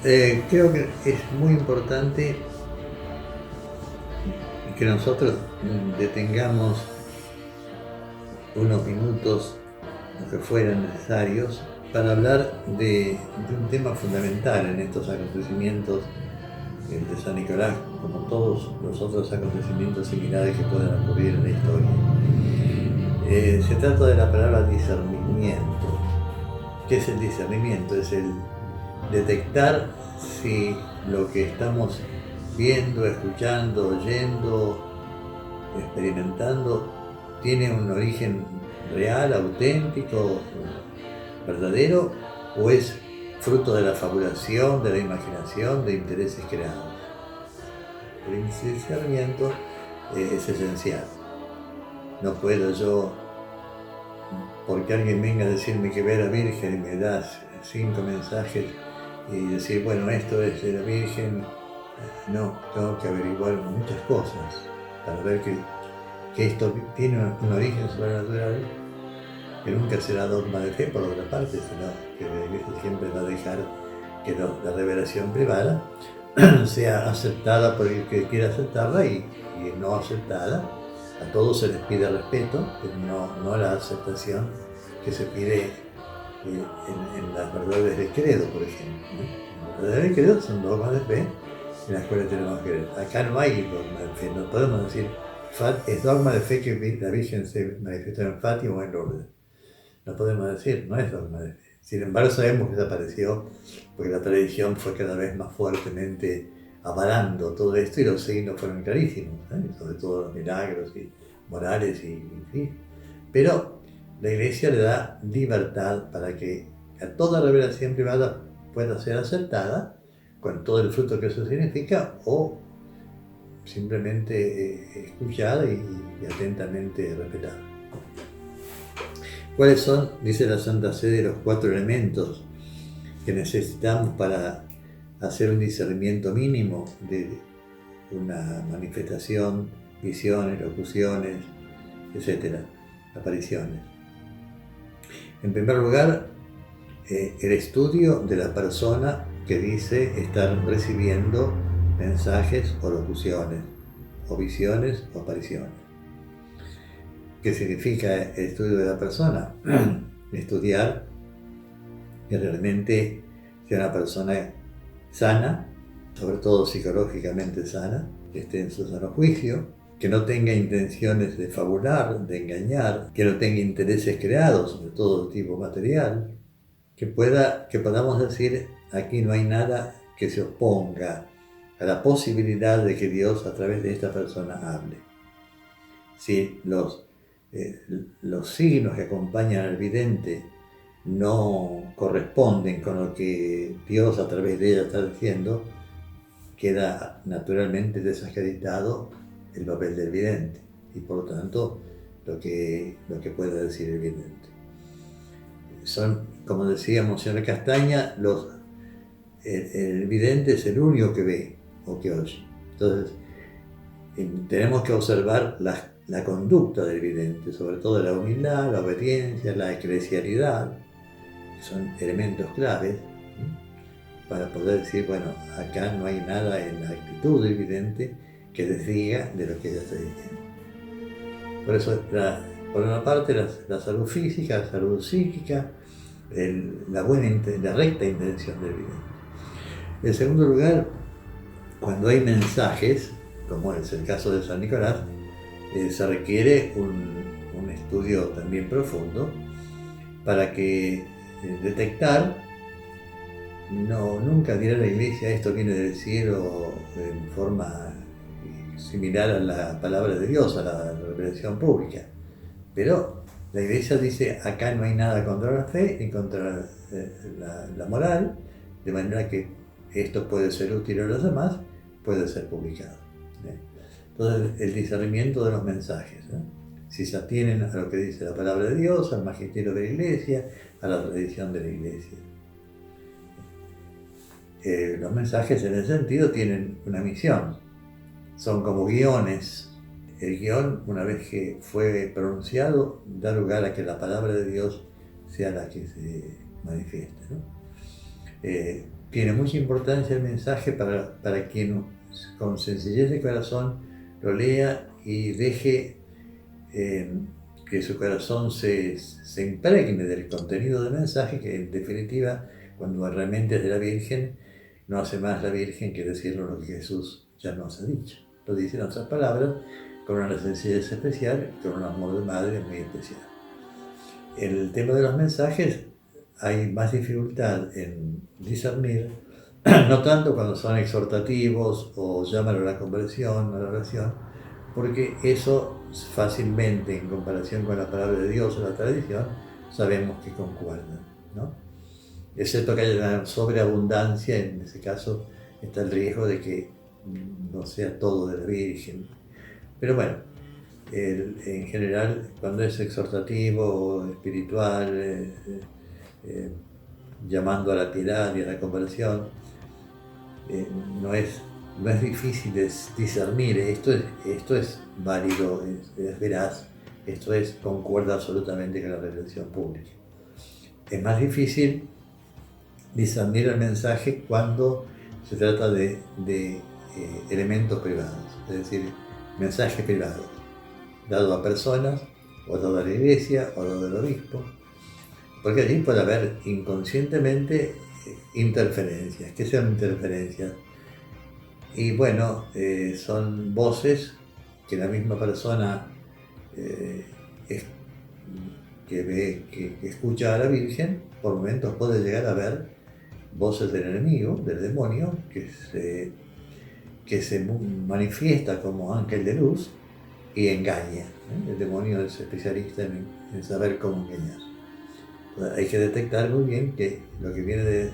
Creo que es muy importante que nosotros detengamos unos minutos, lo que fueran necesarios, para hablar de un tema fundamental en estos acontecimientos de San Nicolás, como todos los otros acontecimientos similares que puedan ocurrir en la historia. Se trata de la palabra discernimiento. ¿Qué es el discernimiento? Es el detectar si lo que estamos viendo, escuchando, oyendo, experimentando tiene un origen real, auténtico, verdadero, o es fruto de la fabulación, de la imaginación, de intereses creados. El discernimiento es esencial. No puedo yo, porque alguien venga a decirme que ve a la Virgen y me da 5 mensajes y decir, bueno, esto es de la Virgen. No, tengo que averiguar muchas cosas para ver que esto tiene un origen sobrenatural, que nunca será dogma de fe por otra parte, sino que la Iglesia siempre va a dejar que la revelación privada sea aceptada por el que quiera aceptarla y no aceptada. A todos se les pide respeto, pero no la aceptación que se pide en las verdades del credo, por ejemplo, ¿no? Las verdades del credo son dogmas de fe en las cuales tenemos que creer. Acá no hay dogma de fe, no podemos decir es dogma de fe que la Virgen se manifestó en Fátima o en Lourdes. No podemos decir, no es dogma de fe. Sin embargo, sabemos que desapareció porque la tradición fue cada vez más fuertemente avalando todo esto y los signos fueron clarísimos, sobre todo los milagros y morales y pero la Iglesia le da libertad para que a toda revelación privada pueda ser aceptada con todo el fruto que eso significa o simplemente escuchada y atentamente respetada. ¿Cuáles son, dice la Santa Sede, los 4 elementos que necesitamos para hacer un discernimiento mínimo de una manifestación, visiones, locuciones, etcétera, apariciones? En primer lugar, el estudio de la persona que dice estar recibiendo mensajes o locuciones, o visiones o apariciones. ¿Qué significa el estudio de la persona? Estudiar que realmente sea una persona sana, sobre todo psicológicamente sana, que esté en su sano juicio, que no tenga intenciones de fabular, de engañar, que no tenga intereses creados de todo tipo material, que podamos decir, aquí no hay nada que se oponga a la posibilidad de que Dios a través de esta persona hable. Si los signos que acompañan al vidente no corresponden con lo que Dios a través de ella está diciendo, queda naturalmente desacreditado el papel del vidente y por lo tanto lo que puede decir el vidente. Son, como decía Monseñor Castaña, el vidente es el único que ve o que oye. Entonces tenemos que observar la conducta del vidente, sobre todo la humildad, la obediencia, la eclesialidad, que son elementos claves para poder decir, bueno, acá no hay nada en la actitud del vidente que desdiga de lo que ella está diciendo. Por eso, por una parte, la salud física, la salud psíquica, la recta intención del vidente. En segundo lugar, cuando hay mensajes, como es el caso de San Nicolás, se requiere un estudio también profundo para que detectar, nunca dirá la Iglesia esto viene del cielo en forma similar a la palabra de Dios, a la revelación pública, pero la Iglesia dice acá no hay nada contra la fe ni contra la moral, de manera que esto puede ser útil a los demás, puede ser publicado. Entonces, el discernimiento de los mensajes, si se atienen a lo que dice la palabra de Dios, al magisterio de la Iglesia, a la tradición de la Iglesia. Los mensajes en ese sentido tienen una misión, son como guiones. El guión, una vez que fue pronunciado, da lugar a que la palabra de Dios sea la que se manifieste, ¿no? tiene mucha importancia el mensaje para quien con sencillez de corazón lo lea y deje que su corazón se impregne del contenido del mensaje, que en definitiva, cuando realmente es de la Virgen, no hace más la Virgen que decirnos lo que Jesús ya nos ha dicho. Lo dice en otras palabras, con una sencillez especial, con un amor de madre muy especial. En el tema de los mensajes hay más dificultad en discernir, no tanto cuando son exhortativos o llaman a la conversión, a la oración, porque eso fácilmente, en comparación con la palabra de Dios o la tradición, sabemos que concuerdan, ¿no? Excepto que haya una sobreabundancia, en ese caso está el riesgo de que no sea todo de la Virgen. Pero bueno, en general, cuando es exhortativo, espiritual, llamando a la piedad y a la conversión, no es difícil discernir, esto es válido, es veraz, esto concuerda absolutamente con la revelación pública. Es más difícil discernir el mensaje cuando se trata de elementos privados, es decir, mensajes privados, dado a personas, o dado a la iglesia, o dado al obispo, porque allí puede haber inconscientemente interferencias. ¿Qué son interferencias? Y bueno, son voces que la misma persona que escucha a la Virgen, por momentos puede llegar a ver voces del enemigo, del demonio, que se manifiesta como ángel de luz y engaña. El demonio es especialista en saber cómo engañar. Entonces, hay que detectar muy bien que lo que viene de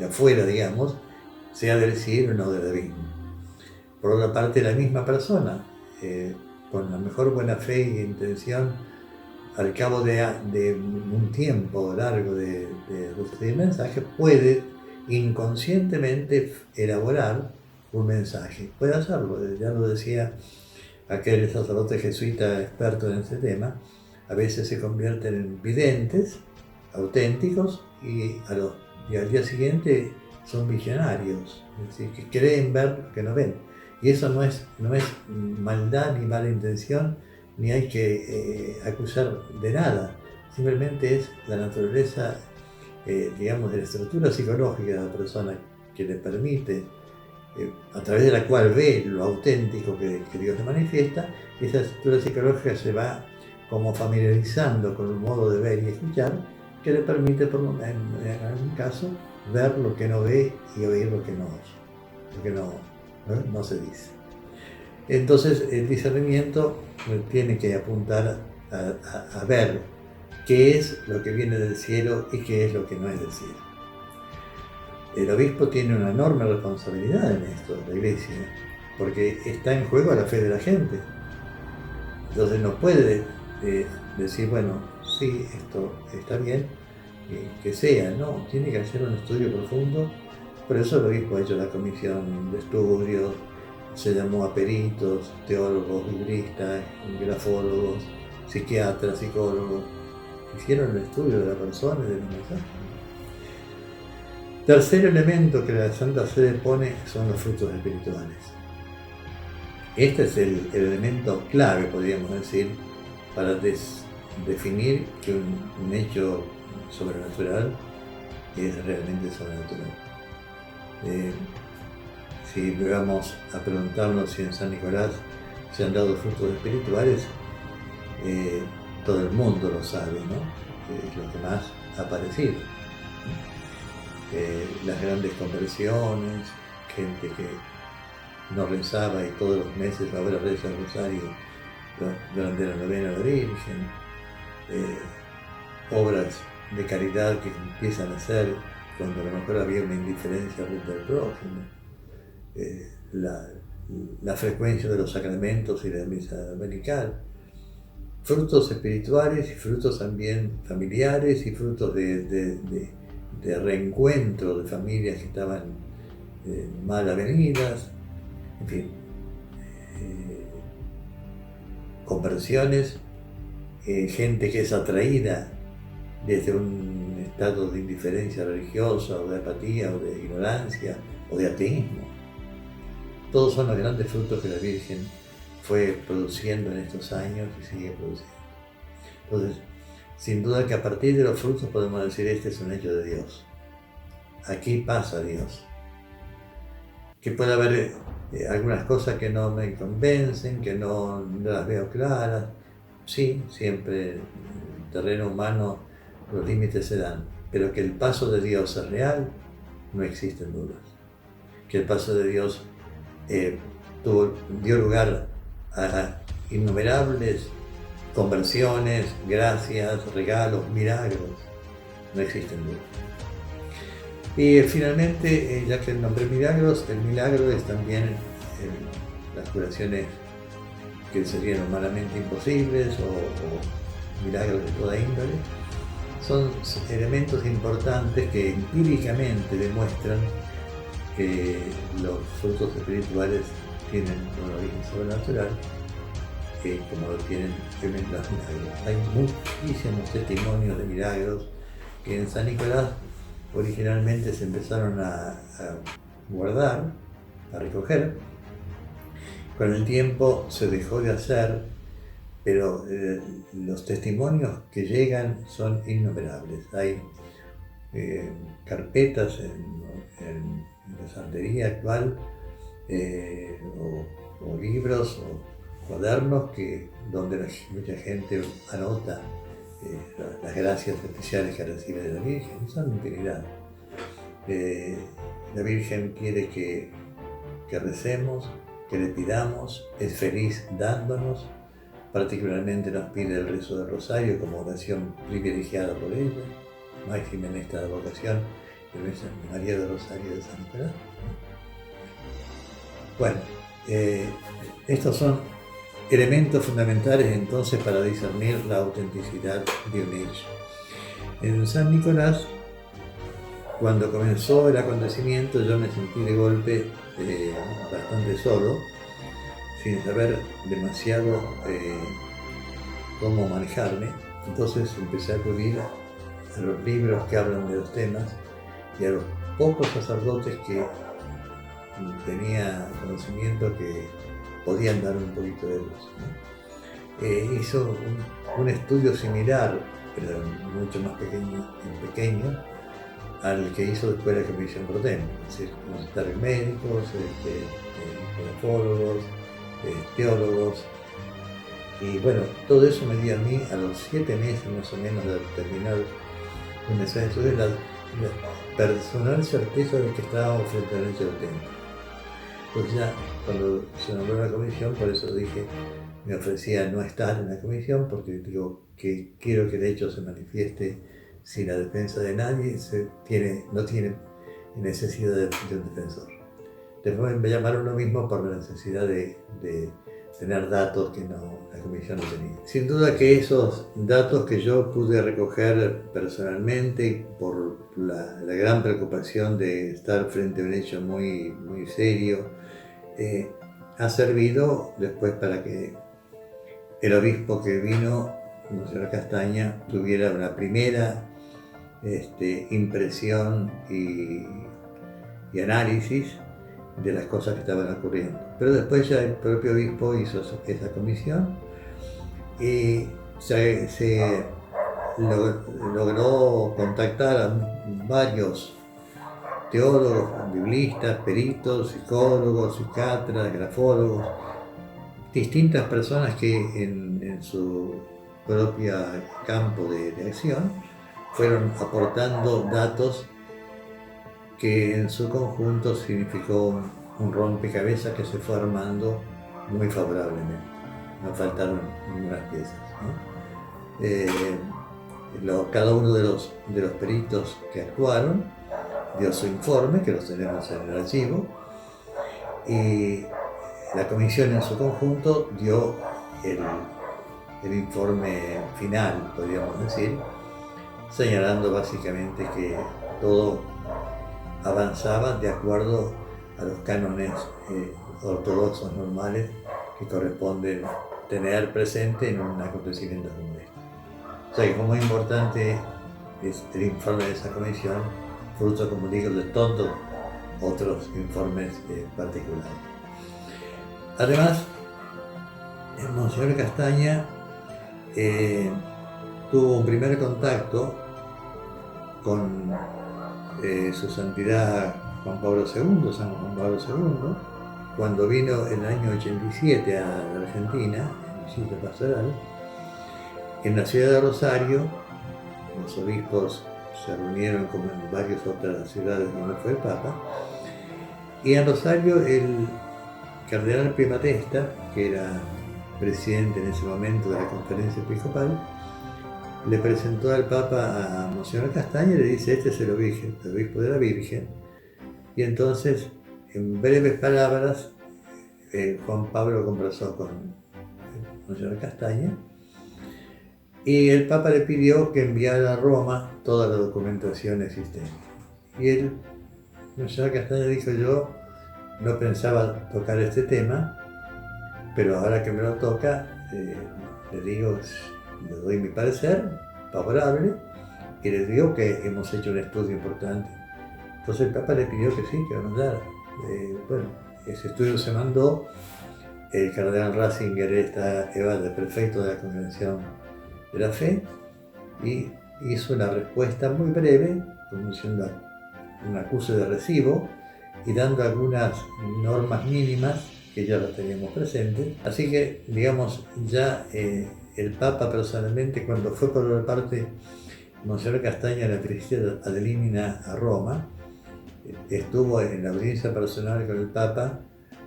afuera, digamos, sea del cielo y no del abismo. Por otra parte, la misma persona, con la mejor buena fe e intención, al cabo de un tiempo largo de recibir mensajes, puede inconscientemente elaborar un mensaje. Puede hacerlo, ya lo decía aquel sacerdote jesuita experto en este tema. A veces se convierten en videntes auténticos y al día siguiente son visionarios, es decir, que creen ver lo que no ven. Y eso no es maldad ni mala intención, ni hay que acusar de nada. Simplemente es la naturaleza, digamos, de la estructura psicológica de la persona que le permite, a través de la cual ve lo auténtico que Dios le manifiesta, y esa estructura psicológica se va como familiarizando con un modo de ver y escuchar que le permite, en algún caso, ver lo que no ve y oír lo que no oye, lo que no se dice. Entonces el discernimiento tiene que apuntar a ver qué es lo que viene del cielo y qué es lo que no es del cielo. El obispo tiene una enorme responsabilidad en esto, la iglesia, porque está en juego la fe de la gente. Entonces no puede decir, bueno, sí, esto está bien, que sea, no, tiene que hacer un estudio profundo. Por eso el obispo ha hecho la comisión de estudios, se llamó a peritos, teólogos, libristas, grafólogos, psiquiatras, psicólogos, hicieron el estudio de la persona y de los mensajes. Tercer elemento que la Santa Sede pone son los frutos espirituales. Este es el elemento clave, podríamos decir, para definir que un hecho sobrenatural es realmente sobrenatural. Si llegamos a preguntarnos si en San Nicolás se han dado frutos espirituales, todo el mundo lo sabe, ¿no? Es lo que más ha aparecido. Las grandes conversiones, gente que no rezaba y todos los meses ahora reza el rosario durante la novena de la Virgen, obras de caridad que empiezan a hacer cuando a lo mejor había una indiferencia frente al prójimo, la frecuencia de los sacramentos y la misa dominical, frutos espirituales y frutos también familiares y frutos de reencuentro de familias que estaban mal avenidas, en fin, conversiones, gente que es atraída desde un estado de indiferencia religiosa, o de apatía, o de ignorancia, o de ateísmo. Todos son los grandes frutos que la Virgen fue produciendo en estos años y sigue produciendo. Entonces, sin duda que a partir de los frutos podemos decir, este es un hecho de Dios. Aquí pasa Dios. Que puede haber algunas cosas que no me convencen, que no las veo claras. Sí, siempre en el terreno humano los límites se dan, pero que el paso de Dios es real, no existen dudas. Que el paso de Dios dio lugar a innumerables conversiones, gracias, regalos, milagros, no existen dudas. Y finalmente, ya que nombré milagros, el milagro es también las curaciones que serían humanamente imposibles o milagros de toda índole. Son elementos importantes que empíricamente demuestran que los frutos espirituales tienen un origen sobrenatural, como lo tienen los milagros. Hay muchísimos testimonios de milagros que en San Nicolás originalmente se empezaron a guardar, a recoger. Con el tiempo se dejó de hacer, pero los testimonios que llegan son innumerables. Hay carpetas en la santería actual, o libros o cuadernos donde mucha gente anota las gracias especiales que recibe de la Virgen. Son infinidad. La Virgen quiere que recemos, que le pidamos, es feliz dándonos. Particularmente nos pide el rezo del rosario como oración privilegiada por ella, máxima en esta vocación, el beso de María del Rosario de San Nicolás. Bueno, estos son elementos fundamentales entonces para discernir la autenticidad de un hecho. En San Nicolás, cuando comenzó el acontecimiento, yo me sentí de golpe bastante solo, sin saber demasiado cómo manejarme. Entonces empecé a acudir a los libros que hablan de los temas y a los pocos sacerdotes que tenía conocimiento que podían dar un poquito de luz, ¿no? Hizo un estudio similar, pero mucho más pequeño, al que hizo después la Comisión Protem, es decir, consultar médicos, grafólogos, teólogos, y bueno, todo eso me dio a mí a los 7 meses más o menos de terminar un mensaje sobre la personal certeza de que estábamos frente al hecho del templo. Pues ya cuando se nombró la comisión, por eso dije, me ofrecía no estar en la comisión, porque digo que quiero que el hecho se manifieste sin la defensa de nadie, no tiene necesidad de un defensor. Después me llamaron lo mismo por la necesidad de tener datos que la comisión no tenía. Sin duda que esos datos que yo pude recoger personalmente y por la gran preocupación de estar frente a un hecho muy, muy serio, ha servido después para que el obispo que vino, Monseñor Castaña, tuviera una primera impresión y análisis de las cosas que estaban ocurriendo. Pero después ya el propio obispo hizo esa comisión y se logró contactar a varios teólogos, biblistas, peritos, psicólogos, psiquiatras, grafólogos, distintas personas que en su propio campo de acción fueron aportando datos que en su conjunto significó un rompecabezas que se fue armando muy favorablemente. No faltaron ninguna piezas, ¿no? Cada uno de los peritos que actuaron dio su informe, que los tenemos en el archivo, y la comisión en su conjunto dio el informe final, podríamos decir, señalando básicamente que todo avanzaba de acuerdo a los cánones ortodoxos normales que corresponden tener presente en un acontecimiento como este. O sea que fue muy importante es el informe de esa comisión, fruto, como digo, de todos otros informes particulares. Además, el Monseñor Castaña tuvo un primer contacto con su santidad Juan Pablo II, San Juan Pablo II, cuando vino en el año 87 a la Argentina, en visita pastoral. En la ciudad de Rosario, los obispos se reunieron como en varias otras ciudades donde fue el Papa, y en Rosario el cardenal Primatesta, que era presidente en ese momento de la conferencia episcopal, le presentó al Papa a Monseñor Castaña y le dice: este es el obispo de la Virgen. Y entonces, en breves palabras, Juan Pablo conversó con Monseñor Castaña y el Papa le pidió que enviara a Roma toda la documentación existente. Y el Monseñor Castaña dijo: yo no pensaba tocar este tema, pero ahora que me lo toca, le digo, le doy mi parecer favorable y les digo que hemos hecho un estudio importante. Entonces el Papa le pidió que sí, que lo mandara. Bueno, ese estudio se mandó. El cardenal Ratzinger era el prefecto de la Congregación de la Fe y hizo una respuesta muy breve, pronunciando un acuse de recibo y dando algunas normas mínimas que ya las teníamos presentes. Así que, digamos, ya el Papa personalmente, cuando fue por la parte Monseñor Castaña la Trinidad ad limina a Roma, estuvo en la audiencia personal con el Papa,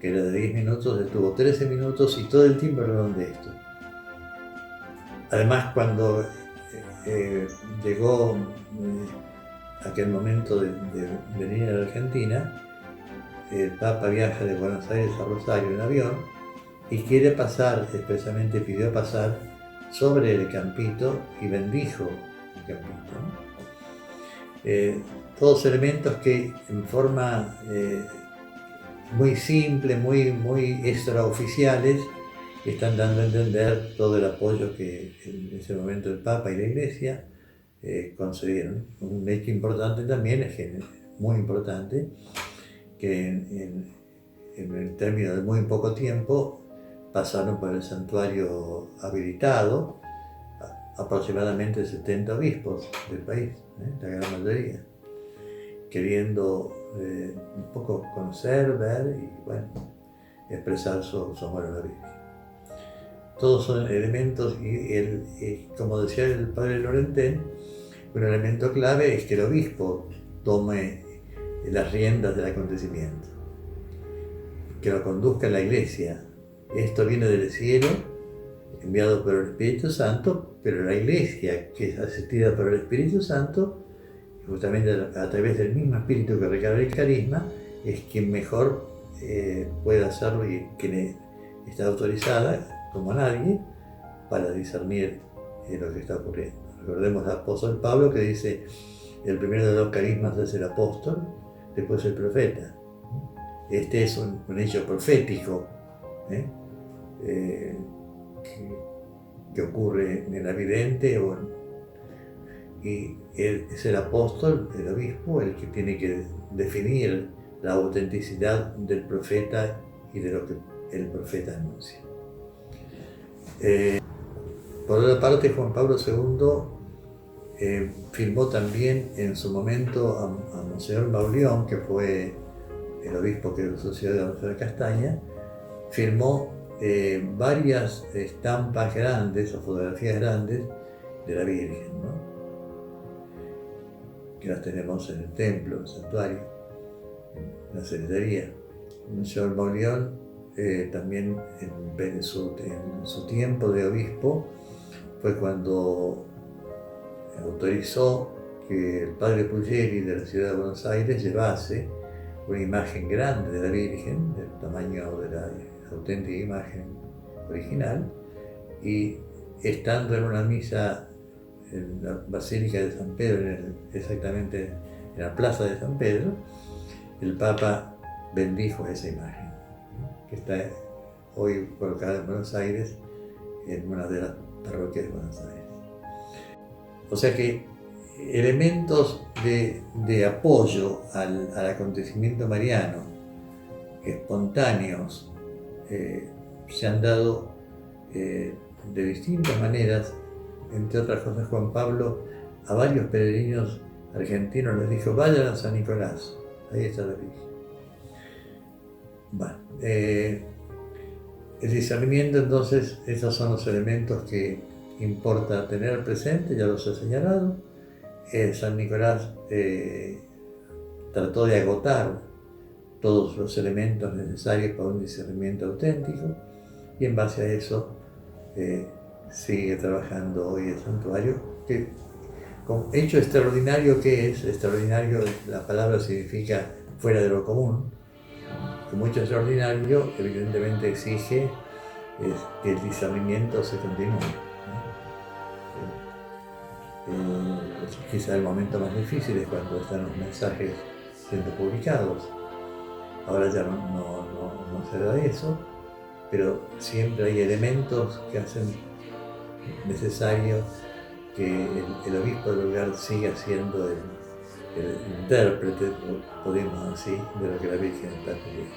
que era de 10 minutos, estuvo 13 minutos y todo el tiempo hablaron de esto. Además, cuando llegó aquel momento de venir a la Argentina, el Papa viaja de Buenos Aires a Rosario en avión y quiere pasar, expresamente pidió pasar sobre el campito y bendijo el campito, ¿no? Todos elementos que en forma muy simple, muy extraoficiales, están dando a entender todo el apoyo que en ese momento el Papa y la Iglesia concedieron. Un hecho importante también es que, muy importante, que en el término de muy poco tiempo pasaron por el santuario habilitado aproximadamente 70 obispos del país, la gran mayoría, queriendo un poco conocer, ver y, bueno, expresar su amor a la Virgen. Todos son elementos y como decía el padre Lorentén, un elemento clave es que el obispo tome las riendas del acontecimiento, que lo conduzca la Iglesia. Esto viene del cielo, enviado por el Espíritu Santo, pero la Iglesia, que es asistida por el Espíritu Santo, justamente a través del mismo Espíritu que recarga el carisma, es quien mejor puede hacerlo y quien está autorizada, como nadie, para discernir lo que está ocurriendo. Recordemos al apóstol Pablo que dice: el primero de los carismas es el apóstol, después el profeta. Este es un hecho profético que ocurre en el evidente, y es el apóstol, el obispo, el que tiene que definir la autenticidad del profeta y de lo que el profeta anuncia. Por otra parte, Juan Pablo II firmó también en su momento a Monseñor Mauleón, que fue el obispo que lo sucedió a Monseñor Castaña, firmó varias estampas grandes o fotografías grandes de la Virgen, ¿no? Que las tenemos en el templo, en el santuario, en la celerería. Monseñor Mauleón también en su tiempo de obispo fue cuando autorizó que el padre Puglieri de la ciudad de Buenos Aires llevase una imagen grande de la Virgen, del tamaño de la auténtica imagen original, y estando en una misa en la Basílica de San Pedro, exactamente en la plaza de San Pedro, el Papa bendijo esa imagen, que está hoy colocada en Buenos Aires, en una de las parroquias de Buenos Aires. O sea que elementos de apoyo al acontecimiento mariano, espontáneos, se han dado de distintas maneras. Entre otras cosas, Juan Pablo a varios peregrinos argentinos les dijo: vayan a San Nicolás, ahí está la Virgen. Bueno, el discernimiento, entonces, esos son los elementos que importa tener presente, ya los he señalado. San Nicolás trató de agotar todos los elementos necesarios para un discernimiento auténtico, y en base a eso sigue trabajando hoy el santuario, que con hecho extraordinario. ¿Qué es extraordinario? La palabra significa fuera de lo común. Que mucho extraordinario evidentemente exige que el discernimiento se continúe, ¿no? Quizá el momento más difícil es cuando están los mensajes siendo publicados. Ahora ya no se da eso, pero siempre hay elementos que hacen necesario que el obispo del lugar siga siendo el intérprete, podemos decir, de lo que la Virgen está pidiendo.